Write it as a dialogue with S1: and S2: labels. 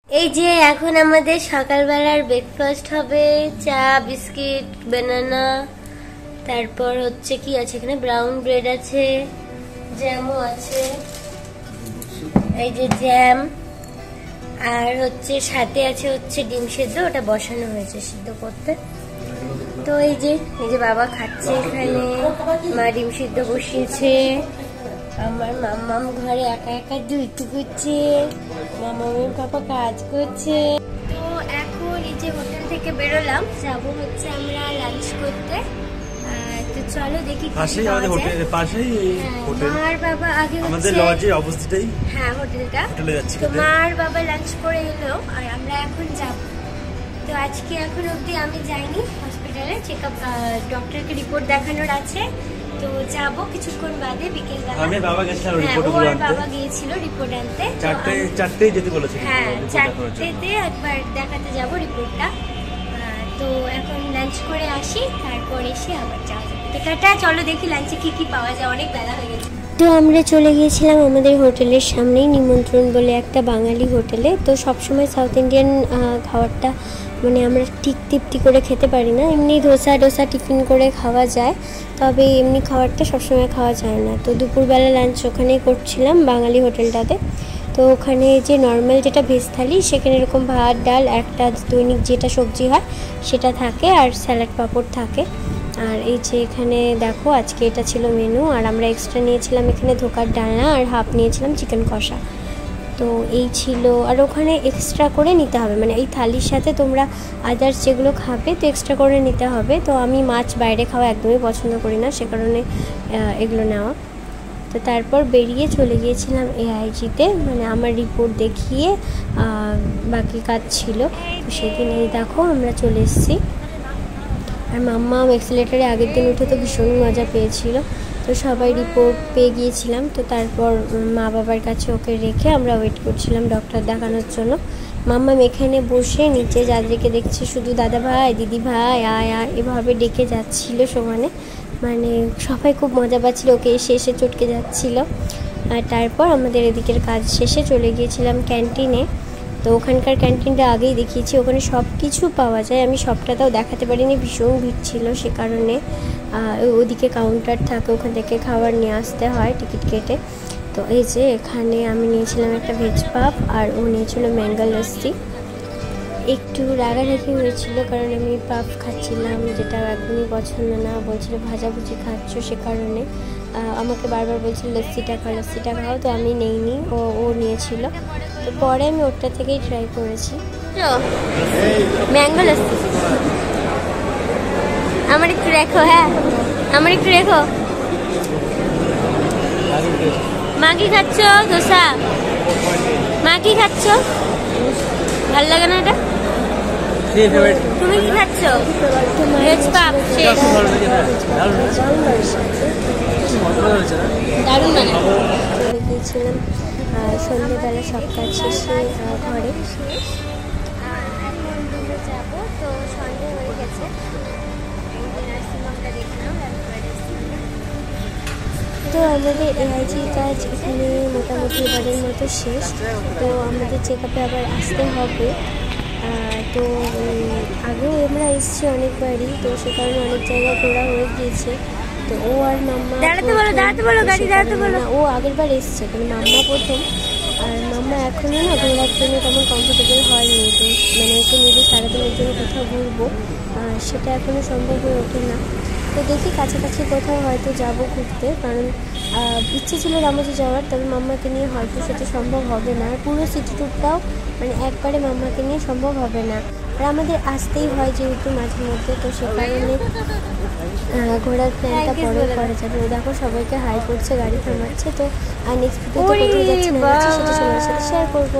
S1: এই যে এখন আমাদের সকালবেলার ব্রেকফাস্ট হবে, চা, বিস্কিট, বানানা, তারপর হচ্ছে কি আছে এখানে, ব্রাউন ব্রেড আছে, জ্যামও আছে, এই যে জ্যাম, আর হচ্ছে সাথে আছে হচ্ছে ডিম সেদ্ধ, ওটা বসানো হয়েছে সিদ্ধ করতে। তো এই যে বাবা খাচ্ছে, এখানে মা ডিম সিদ্ধ বসিয়েছে, আমার মাম্মাম ঘরে একা একা দুইটু করছে, মামামের পাপা কাজ করছে। তো এখন এই যে হোটেল থেকে বেরোলাম, যাবো হচ্ছে আমরা লাঞ্চ করতে। তো চলো দেখি মার বাবা আগে আমাদের লজের অবস্থাটাই, হ্যাঁ হোটেলটা, তো মার বাবা লাঞ্চ করে এলো আর আমরা এখন যাব। তো আজকে এখন অবধি আমি যাইনি হসপিটালে, চেকআপ ডক্টরকে রিপোর্ট দেখানোর আছে, তো যাবো কিছুক্ষণ বাদে বিকেল বেলা। আমি বাবা গেছিল রিপোর্টগুলো আনতে, বাবা গিয়েছিল রিপোর্ট আনতে, 4টেই যেতে বলেছিল, হ্যাঁ 4টেতে একবার দেখাতে যাব রিপোর্টটা। তো এখন লাঞ্চ করে আসি, তারপর এসে আবার যাওয়া যাবে। তো টাটা, চলো দেখি লাঞ্চে কি কি পাওয়া যায়, অনেক বেলা হয়ে গেছে। তো আমরা চলে গিয়েছিলাম আমাদের হোটেলের সামনেই নিমন্ত্রণ বলে একটা বাঙালি হোটেলে। তো সবসময় সাউথ ইন্ডিয়ান খাবারটা মানে আমরা ঠিক তৃপ্তি করে খেতে পারি না, এমনি ডোসা টিফিন করে খাওয়া যায়, তবে এমনি খাবারটা সবসময় খাওয়া যায় না। তো দুপুরবেলা লাঞ্চ ওখানেই করছিলাম বাঙালি হোটেলটাতে। তো ওখানে যে নর্মাল যেটা ভেজ থালি, সেখানে এরকম ভাত ডাল, একটা দৈনিক যেটা সবজি হয় সেটা থাকে, আর স্যালাড পাঁপড় থাকে। আর এই যে এখানে দেখো আজকে এটা ছিল মেনু, আর আমরা এক্সট্রা নিয়েছিলাম এখানে ধোকার ডালনা, আর হাফ নিয়েছিলাম চিকেন কষা। তো এই ছিল, আর ওখানে এক্সট্রা করে নিতে হবে, মানে এই থালির সাথে তোমরা আদার্স যেগুলো খাবে তো এক্সট্রা করে নিতে হবে। তো আমি মাছ বাইরে খাওয়া একদমই পছন্দ করি না, সে কারণে এগুলো নেওয়া। তো তারপর বেরিয়ে চলে গিয়েছিলাম এআইজিতে, মানে আমার রিপোর্ট দেখিয়ে বাকি কাজ ছিল। তো সেদিন এই দেখো আমরা চলে এসেছি, আর মাম্মা এক্সিলেটারে আগের দিন উঠে তো ভীষণ মজা পেয়েছিল। তো সবাই রিপোর্ট পেয়ে গিয়েছিলাম, তো তারপর মা বাবার কাছে ওকে রেখে আমরা ওয়েট করছিলাম ডক্টর দেখানোর জন্য। মাম্মা এখানে বসে নিচে যাদেরকে দেখছে শুধু দাদা ভাই দিদি ভাই আয় আয় এভাবে ডেকে যাচ্ছিল সমানে, মানে সবাই খুব মজা পাচ্ছিল, ওকে এসে এসে চটকে যাচ্ছিল। আর তারপর আমাদের এদিকের কাজ শেষে চলে গিয়েছিলাম ক্যান্টিনে। তো ওখানকার ক্যান্টিনটা আগেই দেখিয়েছি, ওখানে সব কিছু পাওয়া যায়, আমি সবটাতেও দেখাতে পারিনি, ভীষণ ভিড় ছিল, সে কারণে ওদিকে কাউন্টার থাকে, ওখান থেকে খাবার নিয়ে আসতে হয় টিকিট কেটে। তো এই যে এখানে আমি নিয়েছিলাম একটা ভেজ পাপ, আর ও নিয়েছিল ম্যাঙ্গো লস্যি। একটু রাগারাগি হয়েছিল কারণ আমি পাপ খাচ্ছিলাম, যেটা একদমই পছন্দ না, বলছিল ভাজাভুজি খাচ্ছ, সে কারণে আমাকে বারবার বলছিল লস্যিটা খাও, তো আমি নেইনি, ও নিয়েছিল। তো পরে আমি ওটা থেকেই ট্রাই করেছি ম্যাঙ্গো লস্যি। আমার একটু রেখো, হ্যাঁ আমার একটু রেখো। মা কি খাচ্ছ? দোসা। মা কি খাচ্ছ? ভাল লাগে না এটা? তুমি কি খাচ্ছ? ভেজ পাপ। দারুণ মানে গিয়েছিলাম সন্ধ্যেবেলা, সব কাজ শেষে ঘরে যাবো। তো সন্ধ্যে হয়ে গেছে, নার্সিংহোমটা দেখলাম। তো আমাদের এআইজি কাজ এখানে মোটামুটি এবারের মতো শেষ। তো আমাদের চেক আপে আবার আসতে হবে। তো আগেও আমরা এসেছি অনেকবারই, তো সে কারণে অনেক জায়গা ঘোরা হয়ে গিয়েছে। তো ও আর মাম্মা, ও আগের বার এসছে, কিন্তু মাম্মা প্রথম, আর মাম্মা এখনও না ঘোরার জন্য তেমন কমফোর্টেবল হয়নি। তো মানে ওকে নিজে সারাদিনের জন্য কোথাও ঘুরবো সেটা এখনও সম্ভব হয়ে ওঠে না। তো দেখি কাছাকাছি কোথাও হয়তো যাবো ঘুরতে, কারণ ইচ্ছে ছিল রামোজি যাওয়ার, তবে মাম্মাকে নিয়ে হয়তো সেটা সম্ভব হবে না। আর পুরো সিটি ট্যুরটাও মানে একবারে মাম্মাকে নিয়ে সম্ভব হবে না, আর আমাদের আসতেই হয় যেহেতু মাঝে মধ্যে, তো সে কারণে ঘোরার প্ল্যানটা পরে করা যাবে। ও দেখো সবাইকে হাই করছে, গাড়ি থামাচ্ছে। তো আর নেক্সট ভিডিওতে কোথায় যাচ্ছি না যাচ্ছি সেটা সবার সাথে শেয়ার করবো।